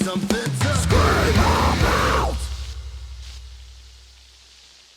something to scream about.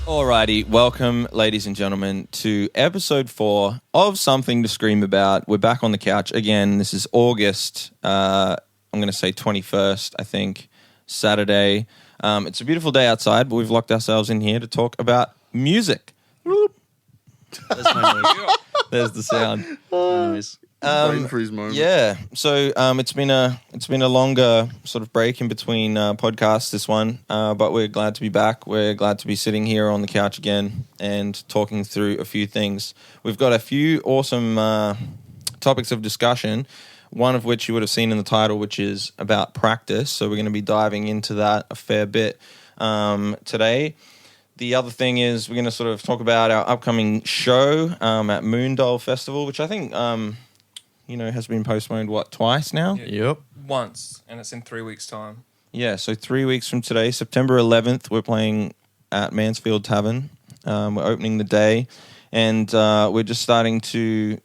Alrighty, welcome, ladies and gentlemen, to episode 4 of Something to Scream About. We're back on the couch again. This is August, I'm going to say 21st, I think, Saturday. It's a beautiful day outside, but we've locked ourselves in here to talk about music. There's my noise. There's the sound. Noise. Waiting for his moment. Yeah, so it's been a longer sort of break in between podcasts, this one, but we're glad to be back. We're glad to be sitting here on the couch again and talking through a few things. We've got a few awesome topics of discussion, one of which you would have seen in the title, which is about practice. So we're going to be diving into that a fair bit today. The other thing is we're going to sort of talk about our upcoming show at Moondole Festival, which I think has been postponed, twice now? Yep. Once, and it's in 3 weeks' time. Yeah, so 3 weeks from today, September 11th, we're playing at Mansfield Tavern. We're opening the day, and we're just starting to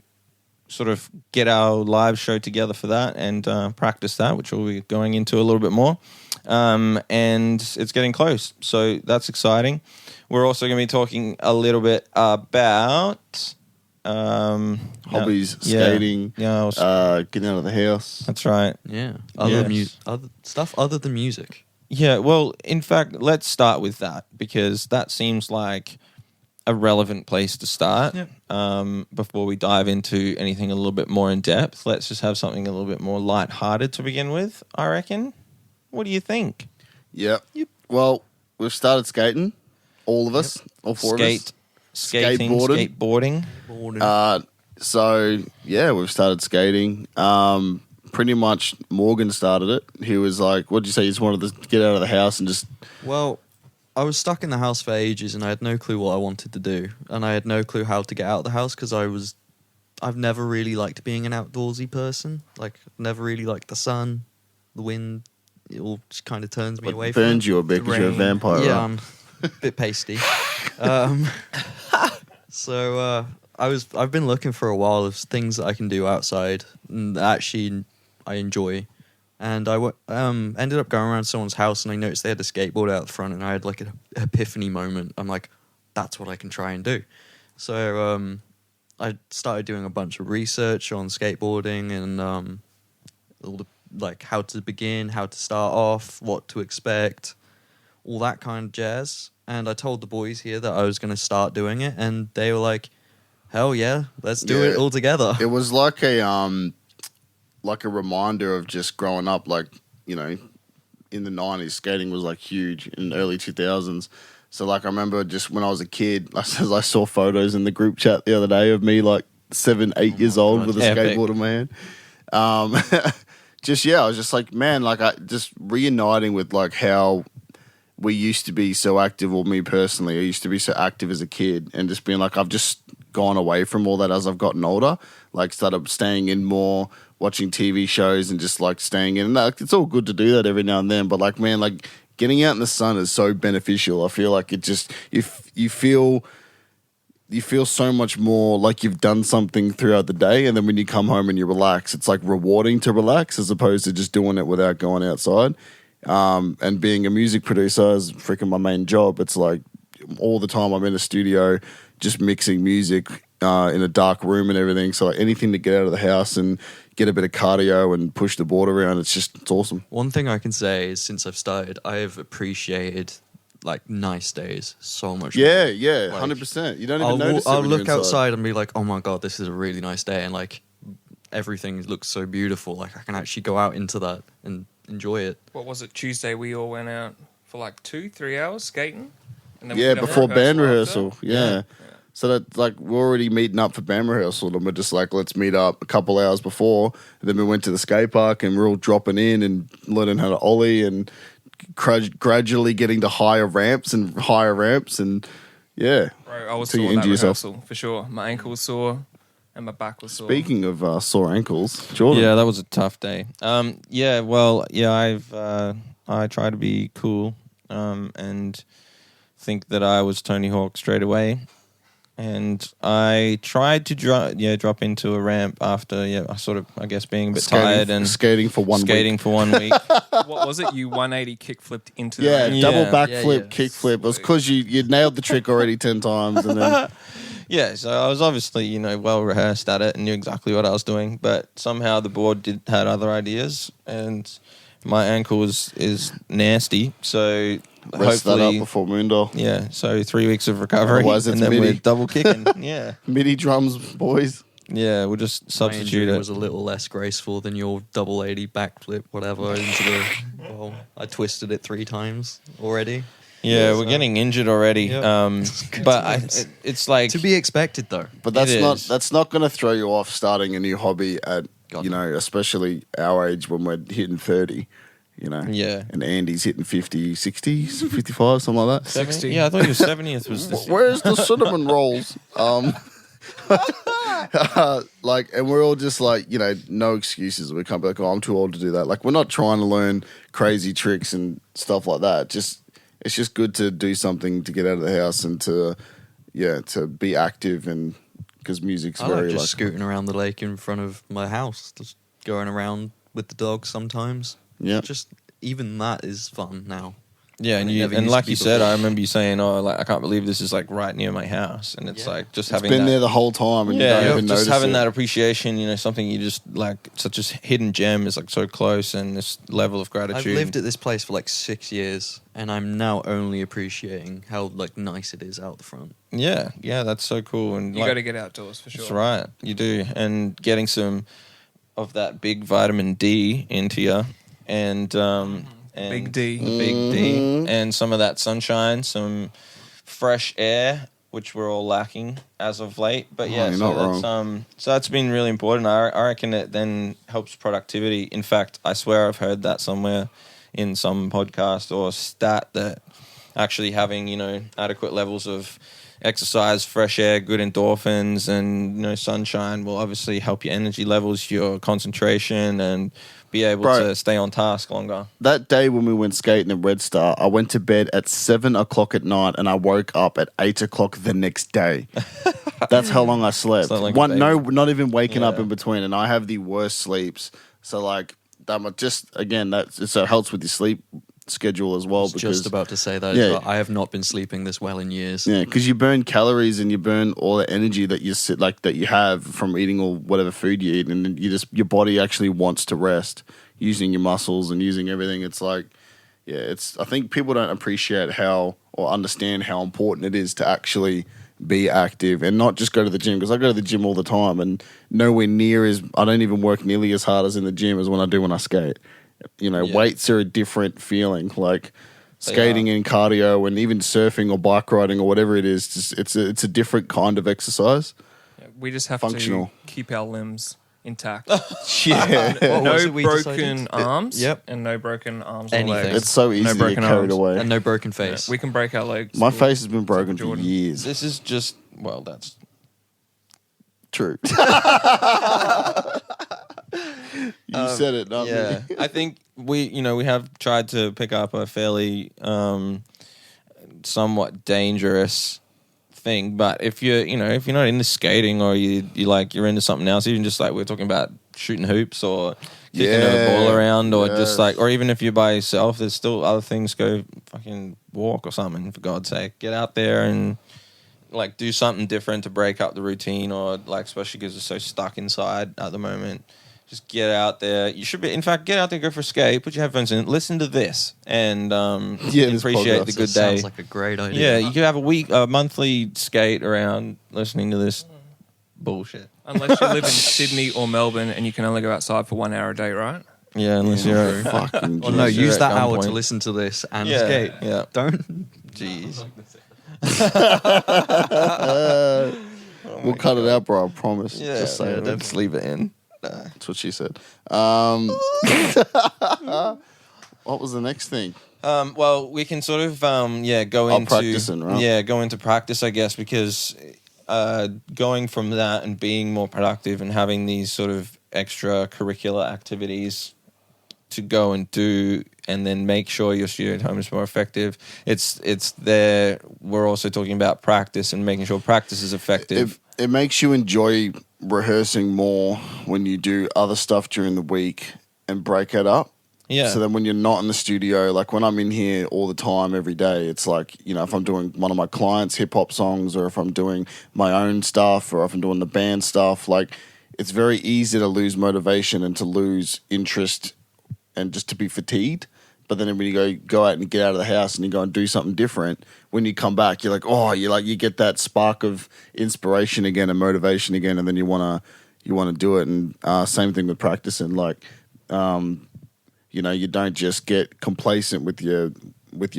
sort of get our live show together for that and practice that, which we'll be going into a little bit more. And it's getting close, so that's exciting. We're also going to be talking a little bit about... hobbies, skating, getting out of the house. That's right. Yeah. Other stuff other than music. Yeah, well, in fact, let's start with that because that seems like a relevant place to start. Yep. Before we dive into anything a little bit more in depth, let's just have something a little bit more lighthearted to begin with, I reckon. What do you think? Yep. Well, we've started skating, all of us, all four of us. Skating, skateboarding. So, yeah, we've started skating. Pretty much Morgan started it. He was like, what did you say? He just wanted to get out of the house and just... Well, I was stuck in the house for ages and I had no clue what I wanted to do. And I had no clue how to get out of the house because I've never really liked being an outdoorsy person. Like, never really liked the sun, the wind. It all just kind of turns me away from it. Burns you a bit because you're a vampire, Yeah, right? I'm a bit pasty. So I've been looking for a while of things that I can do outside and that actually I enjoy. And I ended up going around someone's house and I noticed they had a skateboard out the front and I had like an epiphany moment. I'm like, that's what I can try and do. So I started doing a bunch of research on skateboarding and all the like how to begin, how to start off, what to expect, all that kind of jazz. And I told the boys here that I was going to start doing it, and they were like, "Hell yeah, let's do it all together." It was like a reminder of just growing up, like, you know, in the 90s, skating was like huge in the early 2000s. So like I remember just when I was a kid, I saw photos in the group chat the other day of me like 7, 8 years old with a skateboard in my hand. I was just like, man, like I just reuniting with like how we used to be so active, or me personally, I used to be so active as a kid, and just being like, I've just gone away from all that as I've gotten older, like started staying in more, watching TV shows and just like staying in. And like, it's all good to do that every now and then, but like, man, like getting out in the sun is so beneficial. I feel like it just, if you feel so much more like you've done something throughout the day, and then when you come home and you relax, it's like rewarding to relax as opposed to just doing it without going outside. And being a music producer is freaking my main job. It's like all the time I'm in a studio just mixing music in a dark room and everything. So like anything to get out of the house and get a bit of cardio and push the board around, it's awesome. One thing I can say is since I've started, I have appreciated like nice days so much. Yeah, more. yeah, Like, 100%. You don't even notice it I'll when you're look inside. outside and be like, oh my God, this is a really nice day. And like everything looks so beautiful. Like I can actually go out into that and enjoy it. What was it, Tuesday we all went out for like 2-3 hours skating? And then Yeah, we did a before band rehearsal rehearsal. Yeah. So that like we're already meeting up for band rehearsal, and we're just like, let's meet up a couple hours before. And then we went to the skate park, and we're all dropping in and learning how to ollie and gradually getting to higher ramps, and yeah. Bro, I was Till you sore at that injure yourself. rehearsal, for sure. My ankle was sore and my back was sore. Speaking of sore ankles, Jordan. Yeah, that was a tough day. I try to be cool and think that I was Tony Hawk straight away. and I tried to drop into a ramp after I guess being a bit tired and skating for 1 week. for 1 week. What was it? You 180 kick flipped into the Yeah, ramp? double Yeah. backflip, kickflip. It was because you nailed the trick already 10 times, and then Yeah, so I was obviously, well rehearsed at it and knew exactly what I was doing, but somehow the board had other ideas, and my ankle is nasty. So rest that up hopefully, before Moondall. yeah. So 3 weeks of recovery, Otherwise it's and then MIDI. we're double kicking. Yeah, MIDI drums, boys. yeah. We'll just My substitute injury it. was a little less graceful than your double 80 backflip, whatever. Well, I twisted it 3 times already. Yeah, so- we're getting injured already. Yep. But it's like To be expected, though. But that's It not is. that's not going to throw you off starting a new hobby at God, especially our age when we're hitting 30. Yeah. And Andy's hitting 50, 60, 55, something like that. 60. Yeah, I thought your 70th was this. Where's the cinnamon rolls? And we're all just like, no excuses. We can't be like, oh, I'm too old to do that. Like, we're not trying to learn crazy tricks and stuff like that. It's just good to do something to get out of the house and to be active, and because music's I very like just scooting around the lake in front of my house, just going around with the dog sometimes. Yeah. Just even that is fun now. Yeah, and It you never and used to like be you said, before. I remember you saying, "Oh, like I can't believe this is like right near my house," and it's Yeah. like just It's having been that, there the whole time, and you yeah, don't even just notice having it. that appreciation. Something you just like, such a hidden gem is like so close, and this level of gratitude. I've lived at this place for like 6 years, and I'm now only appreciating how like nice it is out the front. Yeah, that's so cool, and You like, got to get outdoors for sure. that's right, you do, and getting some of that big vitamin D into you, and Big D. the big D, and some of that sunshine, some fresh air, which we're all lacking as of late. But yeah, you're so not that's so that's been really important. I reckon it then helps productivity. In fact, I swear I've heard that somewhere in some podcast or stat that actually having adequate levels of exercise, fresh air, good endorphins, and sunshine will obviously help your energy levels, your concentration, and be able Bro. to stay on task longer. That day when we went skating at Red Star, I went to bed at 7 o'clock at night, and I woke up at 8 o'clock the next day. That's how long I slept. Slept like a baby. Not even waking up Yeah. in between, and I have the worst sleeps. So like, that just again, it helps with your sleep schedule as well. I was Because just about to say that. Yeah. As well. I have not been sleeping this well in years. yeah, because you burn calories and you burn all the energy that that you have from eating all whatever food you eat, and then your body actually wants to rest, using your muscles and using everything. It's like, I think people don't appreciate how or understand how important it is to actually be active and not just go to the gym. Because I go to the gym all the time, and I don't even work nearly as hard as in the gym as when I do when I skate. Weights are a different feeling. Like skating and cardio, and even surfing or bike riding or whatever it is, it's a different kind of exercise. We just have Functional. to keep our limbs intact. Yeah, What No was it we broken decided? arms. Yep. And no broken arms or Anything. legs. it's so easy No to get broken carried arms. away. And no broken Yeah, face. we can break our legs. My face has been broken for Jordan. years. This is just that's True. You said it, not yeah. me. I think we have tried to pick up a fairly somewhat dangerous thing, but if you're not into skating, or you're into something else, even just like we're talking about shooting hoops or kicking a ball around, or just Yes. or even if you're by yourself, there's still other things. Go fucking walk or something, for God's sake. Get out there and like do something different to break up the routine, or like especially because we're so stuck inside at the moment. Just get out there. You should be, in fact, get out there, go for a skate, put your headphones in, listen to this, and this appreciate podcast. the good Sounds day. like a great idea. Yeah, you could have a monthly skate around listening to this bullshit. Unless you live in Sydney or Melbourne and you can only go outside for 1 hour a day, right? Yeah, unless you're Fucking Well, no, Unless you're use at that hour gunpoint. to listen to this and Yeah, skate. yeah. Don't. Jeez. We'll cut it out, bro. I promise. Yeah, Just say it. don't just leave it in. That's what she said. What was the next thing? Well, we can sort of go into practicing, right? Yeah, go into practice, I guess, because going from that and being more productive and having these sort of extracurricular activities to go and do and then make sure your studio time is more effective. It's there. We're also talking about practice and making sure practice is effective. It makes you enjoy rehearsing more when you do other stuff during the week and break it up. Yeah. So then when you're not in the studio, like when I'm in here all the time, every day, it's like, you know, if I'm doing one of my clients' hip-hop songs or if I'm doing my own stuff or if I'm doing the band stuff, like it's very easy to lose motivation and to lose interest and just to be fatigued. But then when you go out and get out of the house and you go and do something different, when you come back, you're like, oh, you get that spark of inspiration again and motivation again, and then you wanna do it. And same thing with practicing, like. You know, you don't just get complacent with your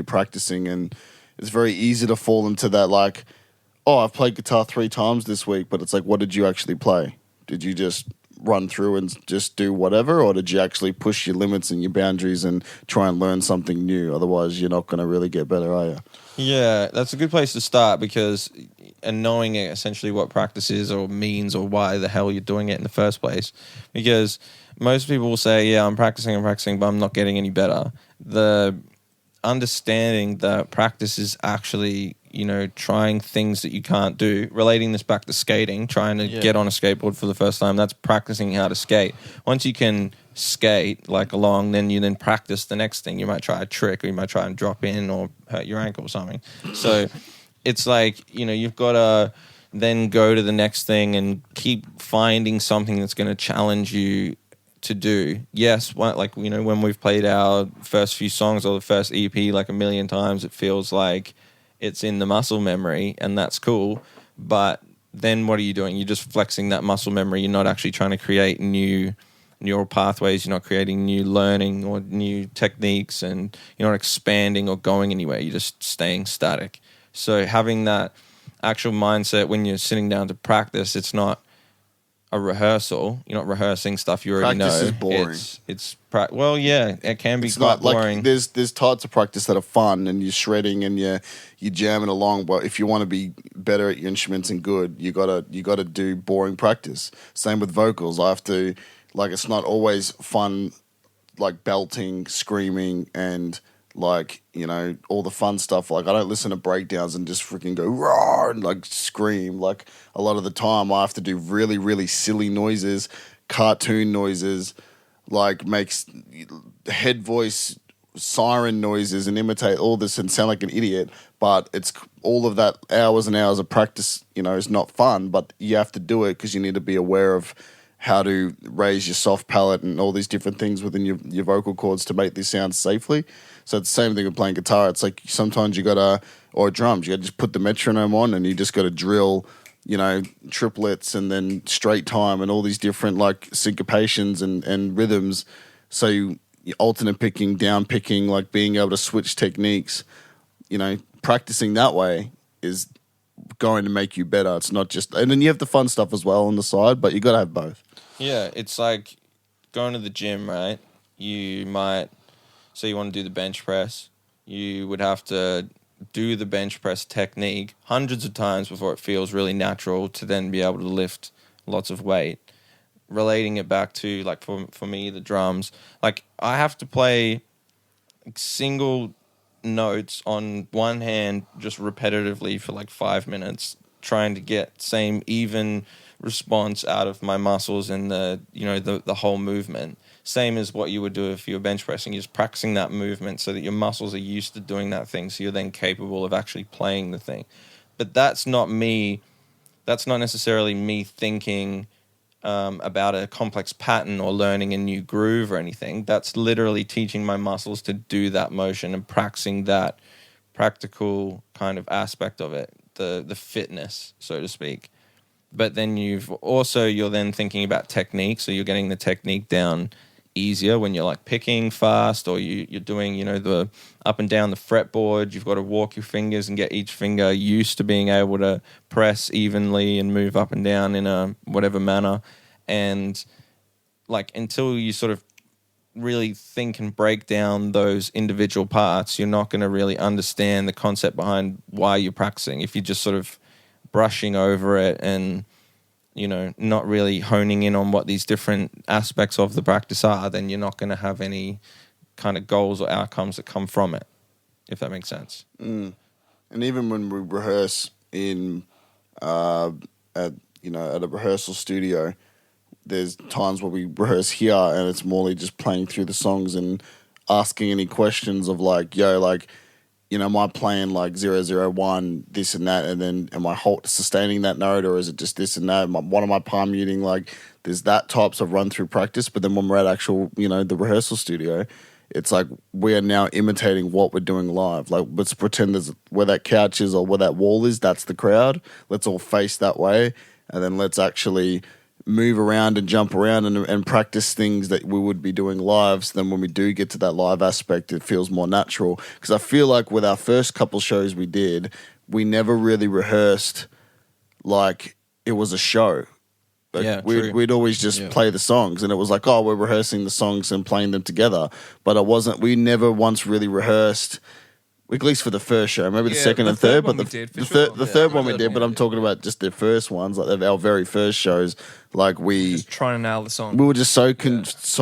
practicing, and it's very easy to fall into that, like, oh, I've played guitar 3 times this week, but it's like, what did you actually play? Did you just run through and just do whatever, or did you actually push your limits and your boundaries and try and learn something new? Otherwise, you're not going to really get better, are you? Yeah, that's a good place to start because, and knowing essentially what practice is or means or why the hell you're doing it in the first place, because most people will say, yeah, I'm practicing, but I'm not getting any better. The understanding that practice is actually, you know, trying things that you can't do, relating this back to skating, trying to get on a skateboard for the first time, that's practicing how to skate. Once you can skate like along, then you practice the next thing. You might try a trick or you might try and drop in or hurt your ankle or something. So it's like, you know, you've got to then go to the next thing and keep finding something that's going to challenge you to do. Yes, like, you know, when we've played our first few songs or the first EP like a million times, it feels like it's in the muscle memory, and that's cool. But then what are you doing? You're just flexing that muscle memory. You're not actually trying to create new neural pathways. You're not creating new learning or new techniques, and you're not expanding or going anywhere. You're just staying static. So having that actual mindset when you're sitting down to practice, it's not a rehearsal. You're not rehearsing stuff you already Practice know. is boring. Well, yeah, it can be It's quite not boring. like there's types of practice that are fun and you're shredding and you're jamming along. But if you want to be better at your instruments and good, you gotta do boring practice. Same with vocals. I have to, like, it's not always fun, like belting, screaming, and like, you know, all the fun stuff. Like, I don't listen to breakdowns and just freaking go roar and like scream. Like, a lot of the time I have to do really, really silly noises, cartoon noises, like makes head voice siren noises and imitate all this and sound like an idiot. But it's all of that hours and hours of practice, you know, is not fun, but you have to do it because you need to be aware of how to raise your soft palate and all these different things within your vocal cords to make these sounds safely. So it's the same thing with playing guitar. It's like sometimes you gotta, or drums, you gotta just put the metronome on and you just gotta drill, you know, triplets and then straight time and all these different like syncopations and rhythms. So you alternate picking, down picking, like being able to switch techniques, you know, practicing that way is going to make you better. It's not just, and then you have the fun stuff as well on the side, but you got to have both. Yeah, it's like going to the gym, right? You might say you want to do the bench press. You would have to do the bench press technique hundreds of times before it feels really natural to then be able to lift lots of weight. Relating it back to, like, for me, the drums, like, I have to play single notes on one hand just repetitively for like 5 minutes, trying to get same even response out of my muscles and the whole movement. Same as what you would do if you were bench pressing. You're just practicing that movement so that your muscles are used to doing that thing, so you're then capable of actually playing the thing. But that's not me. That's not necessarily me thinking about a complex pattern or learning a new groove or anything. That's literally teaching my muscles to do that motion and practicing that practical kind of aspect of it, the fitness, so to speak. But then you're then thinking about technique, so you're getting the technique down easier when you're like picking fast, or you're doing, you know, the up and down the fretboard. You've got to walk your fingers and get each finger used to being able to press evenly and move up and down in a whatever manner. And like, until you sort of really think and break down those individual parts, you're not going to really understand the concept behind why you're practicing. If you're just sort of brushing over it and not really honing in on what these different aspects of the practice are, then you're not going to have any kind of goals or outcomes that come from it, if that makes sense. And even when we rehearse at a rehearsal studio, there's times where we rehearse here and it's more like just playing through the songs and asking any questions of like, am I playing like 001, this and that, and then am I sustaining that note, or is it just this and that? What am I palm muting? Like, there's that types of run through practice. But then when we're at actual, the rehearsal studio, it's like we are now imitating what we're doing live. Like, let's pretend there's where that couch is or where that wall is, that's the crowd. Let's all face that way, and then let's actually move around and jump around and practice things that we would be doing live. So then when we do get to that live aspect, it feels more natural. Because I feel like with our first couple shows we did, we never really rehearsed like it was a show. Like we'd always just play the songs, and it was like, oh, we're rehearsing the songs and playing them together. But we never once really rehearsed, at least for the first show, maybe the second and third, but the third one we did, but I'm talking about just the first ones, like our very first shows, like just trying to nail the song. We were just so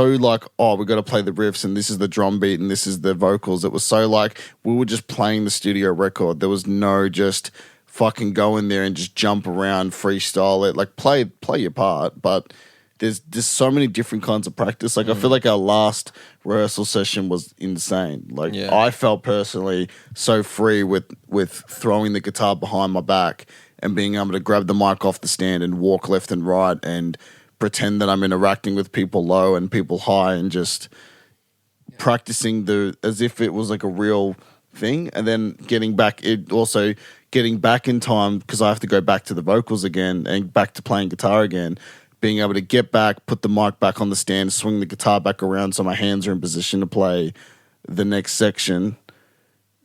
like, oh, we got to play the riffs, and this is the drum beat, and this is the vocals. It was so like, we were just playing the studio record. There was no just fucking go in there and just jump around, freestyle it, like play your part, but there's so many different kinds of practice. Like I feel like our last rehearsal session was insane. Like I felt personally so free with throwing the guitar behind my back and being able to grab the mic off the stand and walk left and right and pretend that I'm interacting with people low and people high and just practicing as if it was like a real thing. And then getting back in time, because I have to go back to the vocals again and back to playing guitar again. Being able to get back, put the mic back on the stand, swing the guitar back around so my hands are in position to play the next section.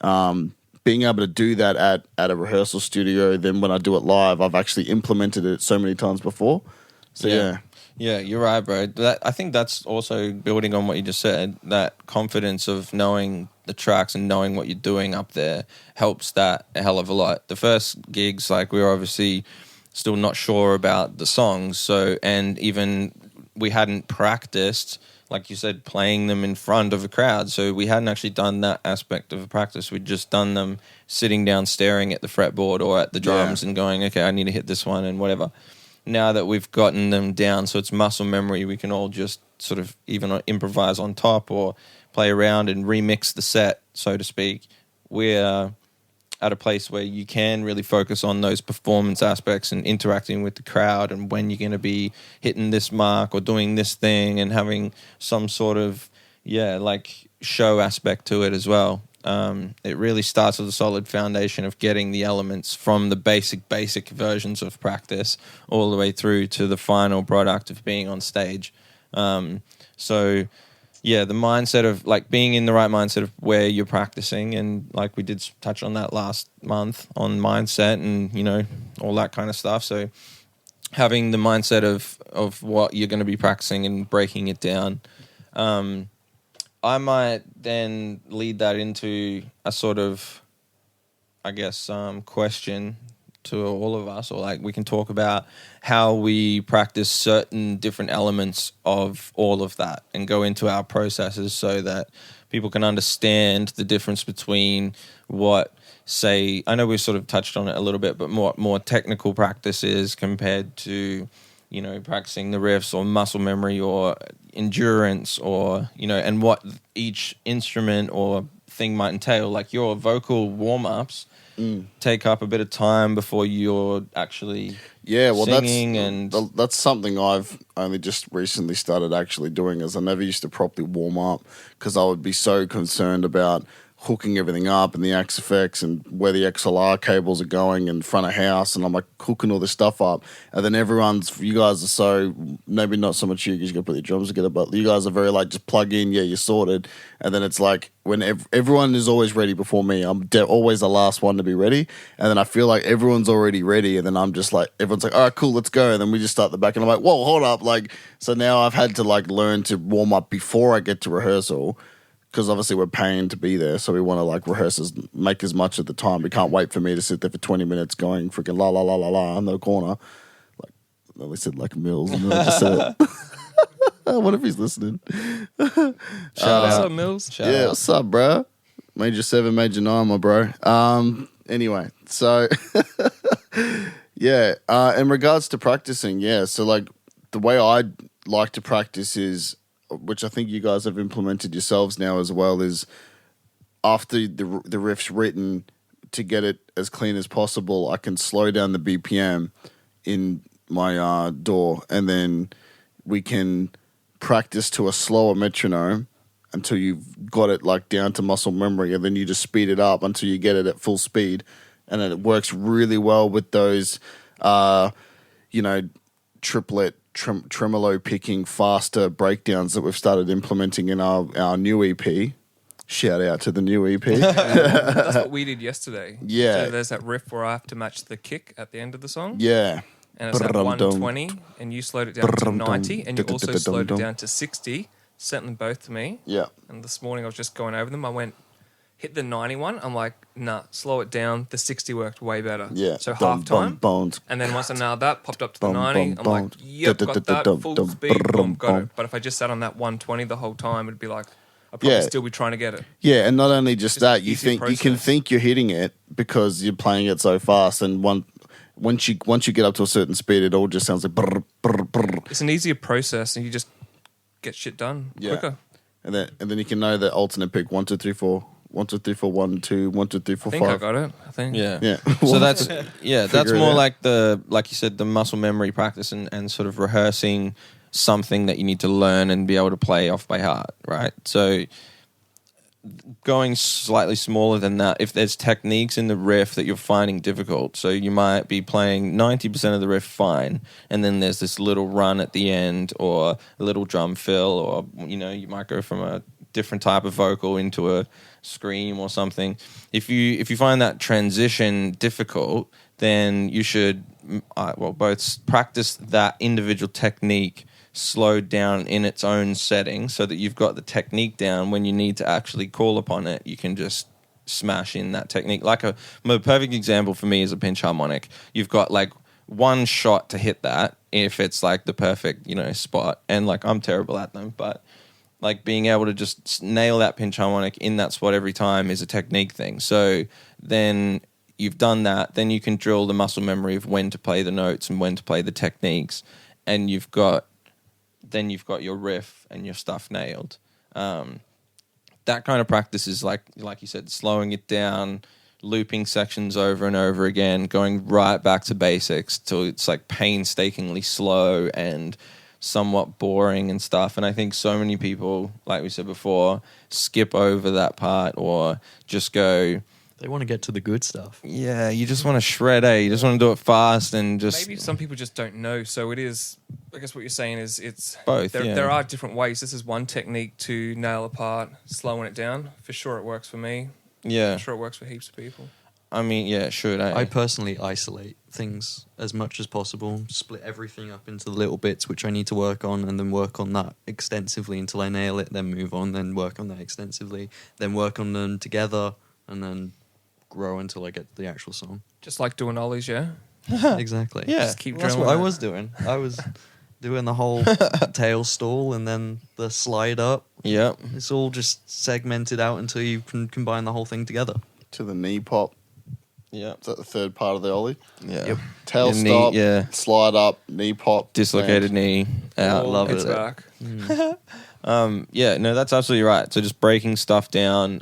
Being able to do that at a rehearsal studio, then when I do it live, I've actually implemented it so many times before. So yeah. Yeah, you're right, bro. I think that's also building on what you just said. That confidence of knowing the tracks and knowing what you're doing up there helps that a hell of a lot. The first gigs, like we were obviously still not sure about the songs. So, and even we hadn't practiced, like you said, playing them in front of a crowd. So we hadn't actually done that aspect of a practice. We'd just done them sitting down, staring at the fretboard or at the drums and going, okay, I need to hit this one and whatever. Now that we've gotten them down, so it's muscle memory, we can all just sort of even improvise on top or play around and remix the set, so to speak. We're at a place where you can really focus on those performance aspects and interacting with the crowd and when you're going to be hitting this mark or doing this thing and having some sort of, like show aspect to it as well. It really starts with a solid foundation of getting the elements from the basic versions of practice all the way through to the final product of being on stage. The mindset of like being in the right mindset of where you're practicing, and like we did touch on that last month on mindset and all that kind of stuff. So having the mindset of what you're going to be practicing and breaking it down. I might then lead that into a sort of, I guess, question to all of us, or like we can talk about how we practice certain different elements of all of that and go into our processes so that people can understand the difference between what, say, I know we've sort of touched on it a little bit, but more technical practices compared to, practicing the riffs or muscle memory or endurance or, and what each instrument or thing might entail. Like your vocal warm-ups take up a bit of time before you're actually singing. That's something I've only just recently started actually doing, as I never used to properly warm up because I would be so concerned about hooking everything up and the XFX and where the XLR cables are going in front of house, and I'm like hooking all this stuff up, and then you guys are so, maybe not so much you because you got to put your drums together, but you guys are very like just plug in, you're sorted, and then it's like when everyone is always ready before me, I'm always the last one to be ready, and then I feel like everyone's already ready, and then I'm just like, everyone's like, all right, cool, let's go, and then we just start the back, and I'm like, whoa, hold up, like, so now I've had to like learn to warm up before I get to rehearsal. Because obviously we're paying to be there, so we want to like rehearse make as much of the time. We can't wait for me to sit there for 20 minutes going freaking la la la la la in the corner. Like, No, they said like Mills, and then I just said, what if he's listening? Shout What's out. up, Mills? Shout Yeah, out. what's up, bro? Major 7, Major 9, my bro. Anyway, so yeah. In regards to practicing, yeah. So like the way I like to practice is, which I think you guys have implemented yourselves now as well, is after the riff's written, to get it as clean as possible, I can slow down the BPM in my DAW, and then we can practice to a slower metronome until you've got it like down to muscle memory, and then you just speed it up until you get it at full speed, and it works really well with those, triplet tremolo picking faster breakdowns that we've started implementing in our new EP. Shout out to the new EP. That's what we did yesterday. Yeah. So there's that riff where I have to match the kick at the end of the song. Yeah. And it's at 120, and you slowed it down to 90, and you also slowed it down to 60. Sent them both to me. Yeah. And this morning I was just going over them. I went, hit the 91. I'm like, nah, slow it down. The 60 worked way better. Yeah. So half time. Bones. And then once I nailed that, popped up to the Bum, 90. bum, I'm like, bum. yep, got that. Full Dum, speed. Boom, got bum. it. But if I just sat on that 120 the whole time, it'd be like, I'd probably Yeah. still be trying to get it. Yeah, and not only just Just that, you easier think you can process. think you're hitting it because you're playing it so fast, and once you get up to a certain speed, it all just sounds like brr, brr, brr. It's an easier process, and you just get shit done quicker. And then you can know the alternate pick 1 2 3 4 1 2 3 4 1 2 1 2 3 I 4 think I 5. got it. I think. Yeah. Yeah. So that's that's Figure it more out. like you said, the muscle memory practice and sort of rehearsing something that you need to learn and be able to play off by heart, right? So going slightly smaller than that, if there's techniques in the riff that you're finding difficult, so you might be playing 90% of the riff fine, and then there's this little run at the end or a little drum fill, or you might go from a different type of vocal into a scream or something. If you find that transition difficult, then you should both practice that individual technique slowed down in its own setting, so that you've got the technique down. When you need to actually call upon it, you can just smash in that technique. Like a perfect example for me is a pinch harmonic. You've got like one shot to hit that if it's like the perfect spot, and like I'm terrible at them, but like being able to just nail that pinch harmonic in that spot every time is a technique thing. So then you've done that, then you can drill the muscle memory of when to play the notes and when to play the techniques, and you've got your riff and your stuff nailed. That kind of practice is like you said, slowing it down, looping sections over and over again, going right back to basics till it's like painstakingly slow and somewhat boring and stuff. And I think so many people, like we said before, skip over that part or just go, They want to get to the good stuff. yeah, you just want to shred, you just want to do it fast and just Maybe some people just don't know. So it is. I guess what you're saying is it's both. There are different ways. This is one technique to nail a part, slowing it down. For sure, it works for me. Yeah, For sure, it works for heaps of people. I mean, yeah, it should. I personally isolate things as much as possible, split everything up into little bits which I need to work on, and then work on that extensively until I nail it, then move on, then work on that extensively, then work on them together, and then grow until I get the actual song. Just like doing ollies, yeah. Exactly. Yeah. Just keep That's drilling. what I it. was doing. I was doing the whole tail stall and then the slide up. Yep. It's all just segmented out until you can combine the whole thing together. To the knee pop. Yep. Is that the third part of the ollie? Yeah. Yep. Tail Your knee, stop, yeah. slide up, knee pop. Dislocated knee. Out. Oh, love it's it. back. Yeah, no, that's absolutely right. So just breaking stuff down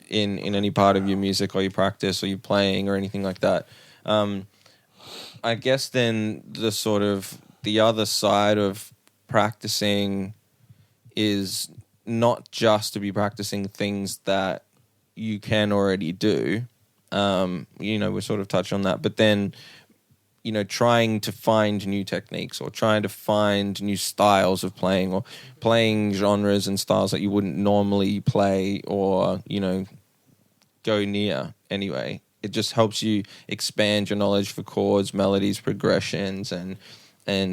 in any part of your music or your practice or your playing or anything like that. I guess then the other side of practicing is not just to be practicing things that you can already do. We sort of touched on that, but then trying to find new techniques or trying to find new styles of playing or playing genres and styles that you wouldn't normally play or, go near anyway. It just helps you expand your knowledge for chords, melodies, progressions, and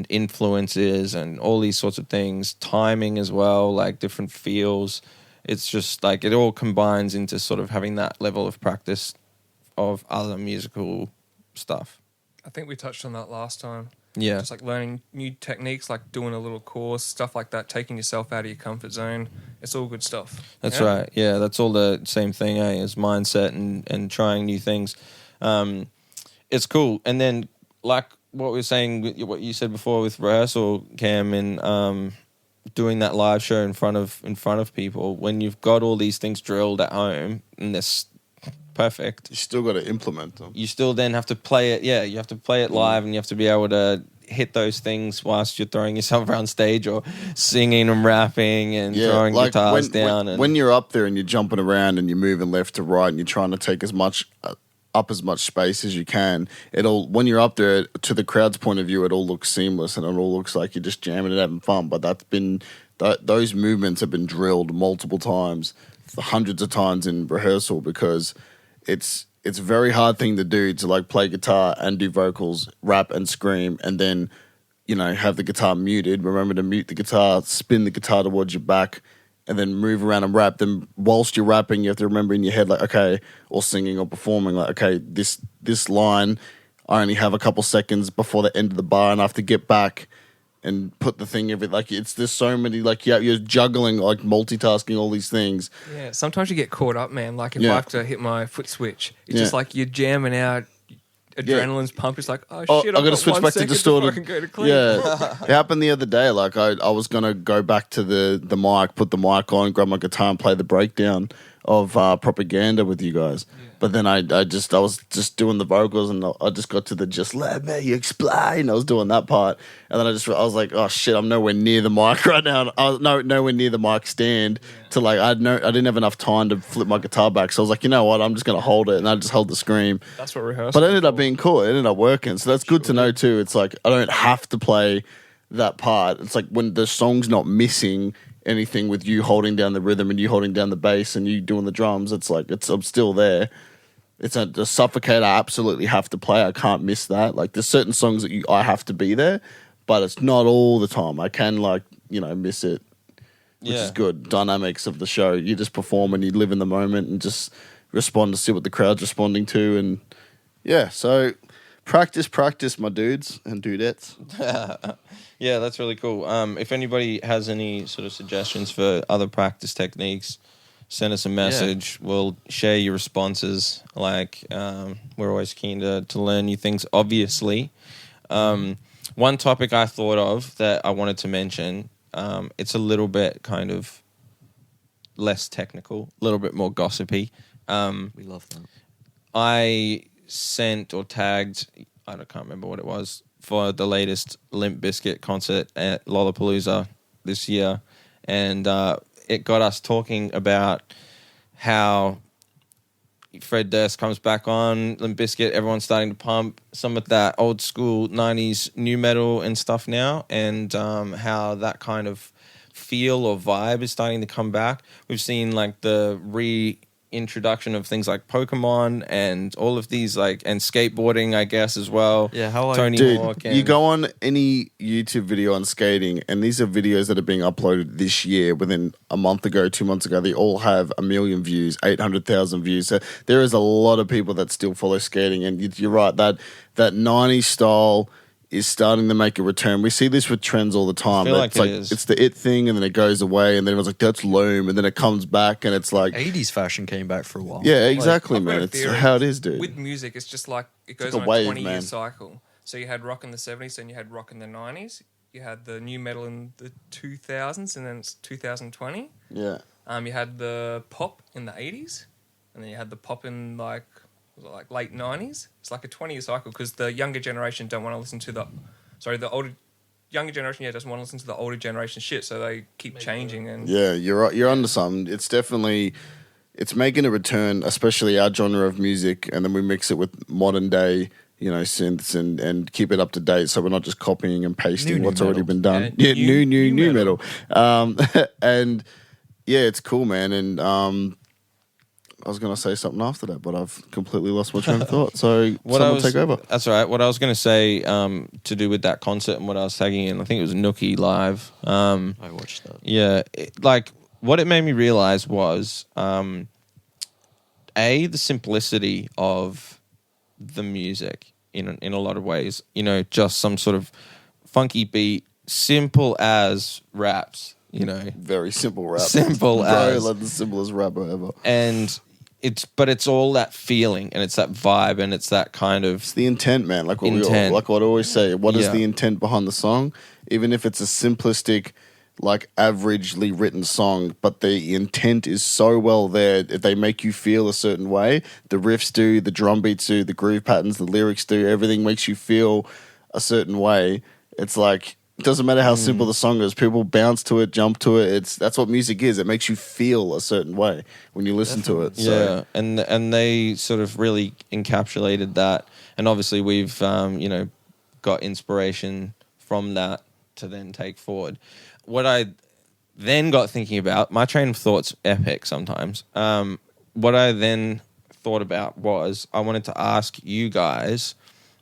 influences and all these sorts of things. Timing as well, like different feels. It's just like it all combines into sort of having that level of practice of other musical stuff. I think we touched on that last time. Yeah. Just like learning new techniques, like doing a little course, stuff like that, taking yourself out of your comfort zone. It's all good stuff. That's right. Yeah, that's all the same thing, as mindset and trying new things. It's cool. And then, like what we were saying, what you said before with rehearsal, Cam, and doing that live show in front of people, when you've got all these things drilled at home and this perfect, You still got to implement them. you still then have to play it. Yeah, you have to play it live, and you have to be able to hit those things whilst you're throwing yourself around stage or singing and rapping and throwing guitars down. When you're up there and you're jumping around and you're moving left to right and you're trying to take as much space as you can, when you're up there, to the crowd's point of view, it all looks seamless and it all looks like you're just jamming and having fun. But those movements have been drilled multiple times, hundreds of times in rehearsal, because it's a very hard thing to do, to like play guitar and do vocals, rap and scream, and then, have the guitar muted. Remember to mute the guitar, spin the guitar towards your back, and then move around and rap. Then whilst you're rapping, you have to remember in your head, like, okay, or singing or performing, like, okay, this line, I only have a couple seconds before the end of the bar, and I have to get back and put the thing there's so many, like, you're juggling, like multitasking all these things. Yeah, sometimes you get caught up, man. Like if I have to hit my foot switch, it's just like you're jamming out, adrenaline's pumping. It's like, oh shit, I got to switch back to distorted. I can go to clean. Yeah, it happened the other day. Like I was gonna go back to the mic, put the mic on, grab my guitar, and play the breakdown of Propaganda with you guys. Yeah. But then I was just doing the vocals, and I just got to the "Just Let Me Explain." I was doing that part, and then I was like, oh shit, I'm nowhere near the mic right now. I was nowhere near the mic stand to like I didn't have enough time to flip my guitar back. So I was like, you know what, I'm just gonna hold it, and I just hold the scream. That's what rehearsal. But it ended up being cool. It ended up working, so that's good to know too. It's like I don't have to play that part. It's like when the song's not missing anything with you holding down the rhythm and you holding down the bass and you doing the drums, it's like I'm still there. It's a suffocate I absolutely have to play. I can't miss that. Like there's certain songs that I have to be there, but it's not all the time. I can miss it, which is good. Dynamics of the show. You just perform and you live in the moment and just respond to see what the crowd's responding to. And yeah, so practice, my dudes and dudettes. Yeah, that's really cool. If anybody has any sort of suggestions for other practice techniques, send us a message. Yeah. We'll share your responses. Like, we're always keen to learn new things, obviously. One topic I thought of that I wanted to mention, it's a little bit kind of less technical, a little bit more gossipy. We love that. I sent or tagged, I can't remember what it was, for the latest Limp Bizkit concert at Lollapalooza this year. And it got us talking about how Fred Durst comes back on, Limp Bizkit, everyone's starting to pump some of that old school 90s new metal and stuff now, and how that kind of feel or vibe is starting to come back. We've seen like the reintroduction of things like Pokemon and all of these, like, and skateboarding, I guess, as well. Yeah, Tony Hawk. You go on any YouTube video on skating, and these are videos that are being uploaded this year. Within a month ago, 2 months ago, they all have 1 million views, 800,000 views. So there is a lot of people that still follow skating, and you're right, that 90s style is starting to make a return. We see this with trends all the time. I feel like it's the it thing, and then it goes away, and then everyone's like, that's loom, and then it comes back, and it's like 80s fashion came back for a while. Yeah, exactly, I've got man. a It's theory. how it is, dude. With music, it's just like it goes like a on wave, a 20-year man. cycle. So you had rock in the 70s, then you had rock in the 90s. You had the new metal in the 2000s, and then it's 2020. Yeah. You had the pop in the 80s, and then you had the pop in like late 90s. It's like a 20-year cycle because the younger generation don't want to listen to the younger generation doesn't want to listen to the older generation shit, so they keep changing. And yeah, you're right. You're onto something. It's definitely, it's making a return, especially our genre of music, and then we mix it with modern day, synths and keep it up to date, so we're not just copying and pasting what's already been done. Yeah, new metal. And yeah, it's cool, man. And I was going to say something after that, but I've completely lost my train of thought. So someone take over. That's all right. What I was going to say to do with that concert and what I was tagging in, I think it was Nookie Live. I watched that. Yeah. What it made me realize was, the simplicity of the music. in a lot of ways. You know, just some sort of funky beat, simple as raps. You know, Very simple rap. Simple Bro, as. like the simplest rapper ever. And it's all that feeling, and it's that vibe, and it's that kind of It's the intent, man. Like what Intent. like what I always say. What is Yeah. the intent behind the song? Even if it's a simplistic, like averagely written song, but the intent is so well there. If they make you feel a certain way, the riffs do, the drum beats do, the groove patterns, the lyrics do. Everything makes you feel a certain way. It's like it doesn't matter how simple the song is. People bounce to it, jump to it. That's what music is. It makes you feel a certain way when you listen to it. So. yeah, and they sort of really encapsulated that, and obviously we've got inspiration from that to then take forward. What I then got thinking about, my train of thought's epic sometimes. What I then thought about was I wanted to ask you guys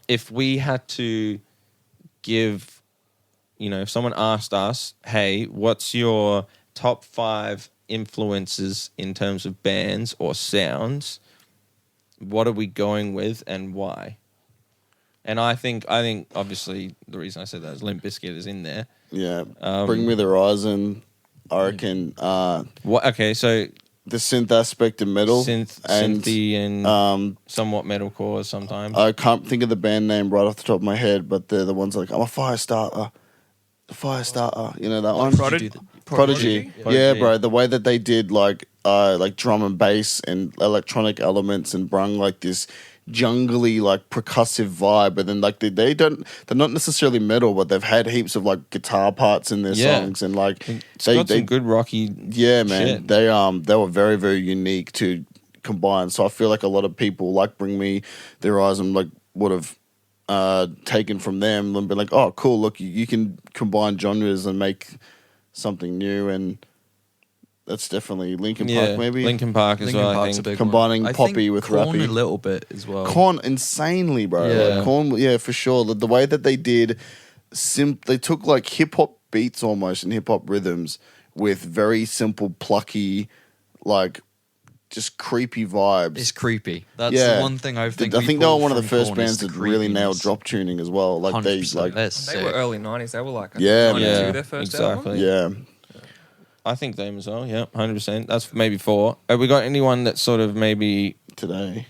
if we had to give, if someone asked us, hey, what's your top 5 influences in terms of bands or sounds, what are we going with and why? And I think obviously the reason I said that is Limp Bizkit is in there. Yeah, Bring Me the Horizon. I reckon What? Okay, so the synth aspect of metal, synthy and somewhat metalcore sometimes. I can't think of the band name right off the top of my head, but they're the ones like I'm a fire starter, you know that one. Prodigy. Yeah, bro. The way that they did like drum and bass and electronic elements and brung like this jungly like percussive vibe, but then like they're not necessarily metal, but they've had heaps of like guitar parts in their songs and like it's got some good rocky. Yeah, man. shit. They were very, very unique to combine. So I feel like a lot of people like Bring Me the Horizon like would have taken from them and been like, oh, cool. Look, you can combine genres and make something new, and that's definitely Linkin Park. Maybe Linkin Park as Linkin well. Park's I a think. big Combining one. I poppy think with Korn rappy. a little bit as well. Korn insanely, bro. Yeah. Like, Korn, yeah, for sure. The way that they did, they took like hip hop beats almost and hip hop rhythms with very simple, plucky, like just creepy vibes. It's creepy. That's Yeah. the one thing I think. I we think they were pulled one of the from first Korn is bands the that really nailed creepiness. drop tuning as well. Like they 100%. like That's They sick. were early 90s. They were like Yeah, 92, yeah, their first exactly. album. yeah. I think them as well. Yeah, 100%. That's maybe 4. Have we got anyone that's sort of maybe, Today,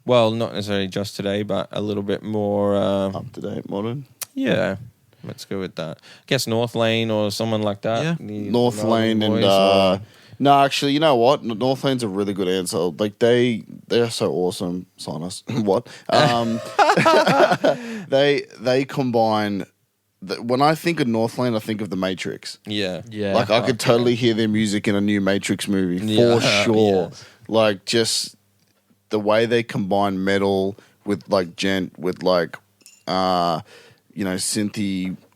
well, not necessarily just today, but a little bit more? up to date, modern. Yeah, let's go with that. I guess North Lane or someone like that. Yeah. The North Northern Lane and Boys or- no, actually, you know what? North Lane's a really good answer. Like they're so awesome. Sign us. What? They combine. When I think of North Lane, I think of the Matrix. Yeah, Yeah. Like I could totally hear their music in a new Matrix movie Yeah. for sure. Yes. Like just the way they combine metal with like synthy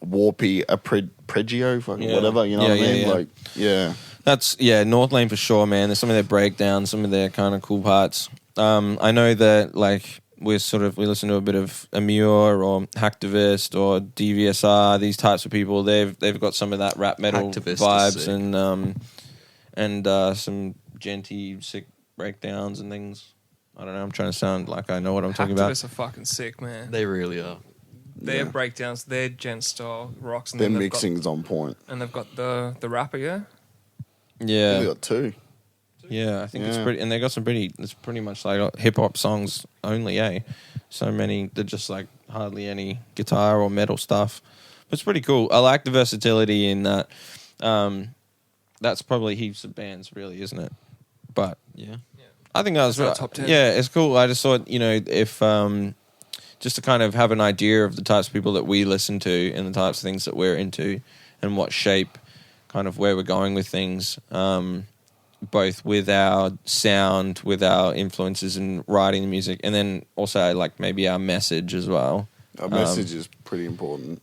warpy arpeggio, fucking Yeah. whatever. You know what I Yeah, yeah, mean? yeah. Like yeah. That's North Lane for sure, man. There's some of their breakdowns, some of their kind of cool parts. I know that like we listen to a bit of Amur or Hacktivist or DVSR, these types of people. They've got some of that rap metal Hacktivist is vibes sick. and some genty sick breakdowns and things. I don't know. I'm trying to sound like I know what I'm talking about. Hacktivists are fucking sick, man. They really are. Their Yeah. breakdowns, their gent style rocks, and Their then they've mixing's on point. and they've got the rapper, yeah. They Yeah, got 2. yeah. I think it's Yeah. pretty, and they got some pretty. It's pretty much like hip hop songs only, eh? So many. They're just like hardly any guitar or metal stuff. But it's pretty cool. I like the versatility in that. That's probably heaps of bands, really, isn't it? But Yeah. I think that was It's our top 10. Yeah, it's cool. I just thought, if just to kind of have an idea of the types of people that we listen to and the types of things that we're into and what shape kind of where we're going with things, both with our sound, with our influences in writing the music, and then also like maybe our message as well. Our message is pretty important.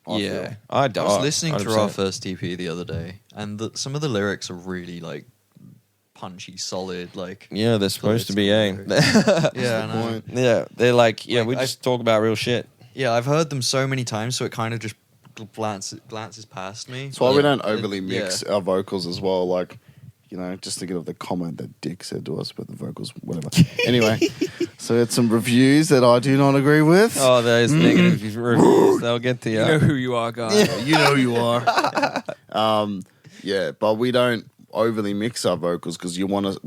I Yeah. feel. I I was listening through our 100%. first EP the other day, and some of the lyrics are really like punchy, solid. Like Yeah, they're supposed to be, eh? yeah, I know. Point. Yeah, they're like, Like, we I- just talk about real shit. Yeah, I've heard them so many times, so it kind of just glances past me. That's why we Yeah. don't overly mix Yeah. our vocals as well. Like, You know, just thinking of the comment that Dick said to us about the vocals, whatever. Anyway, so we had some reviews that I do not agree with. Oh, those negative reviews. They'll get to you. You know who you are, guys. You know who you are. Yeah, but we don't overly mix our vocals because we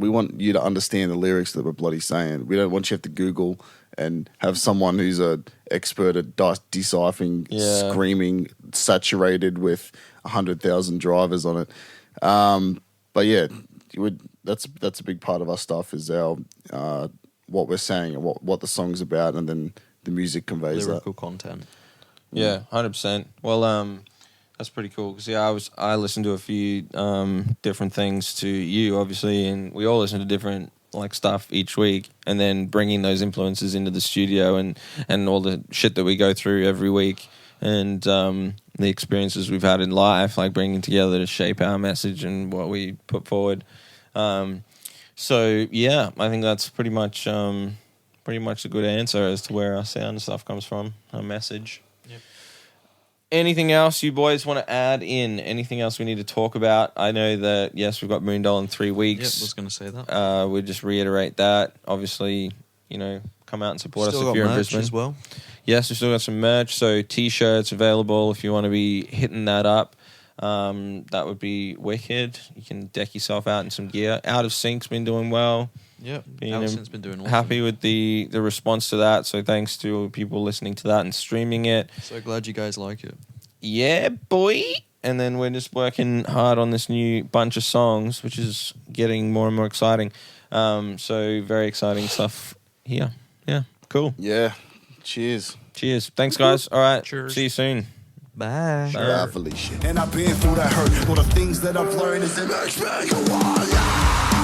want you to understand the lyrics that we're bloody saying. We don't want you to have to Google and have someone who's an expert at deciphering, screaming, saturated with 100,000 drivers on it. But yeah, that's a big part of our stuff is our what we're saying and what the song's about, and then the music conveys Lyrical that. content. Yeah, 100%. Well, that's pretty cool because I listened to a few different things to you, obviously, and we all listen to different like stuff each week, and then bringing those influences into the studio and all the shit that we go through every week, and the experiences we've had in life, like bringing together to shape our message and what we put forward. So yeah, I think that's pretty much a good answer as to where our sound and stuff comes from, our message. Yep. Anything else you boys want to add in? Anything else we need to talk about? I know that, yes, we've got Moondall in 3 weeks. Yep, I was going to say that. We'll just reiterate that. Obviously, come out and support Still us got if you're in merch Brisbane. as well. Yes, we've still got some merch. So T-shirts available if you want to be hitting that up. That would be wicked. You can deck yourself out in some gear. Out of Sync's been doing well. Yep, Being Allison's been doing awesome. Happy with the response to that. So thanks to people listening to that and streaming it. So glad you guys like it. Yeah, boy. And then we're just working hard on this new bunch of songs, which is getting more and more exciting. So very exciting stuff here. Yeah, cool. Yeah. Cheers. Cheers. Thanks, guys. All right. Cheers. See you soon. Bye. Bye, Felicia. And I've been through that hurt. All the things that I've learned is it makes me go on, yeah.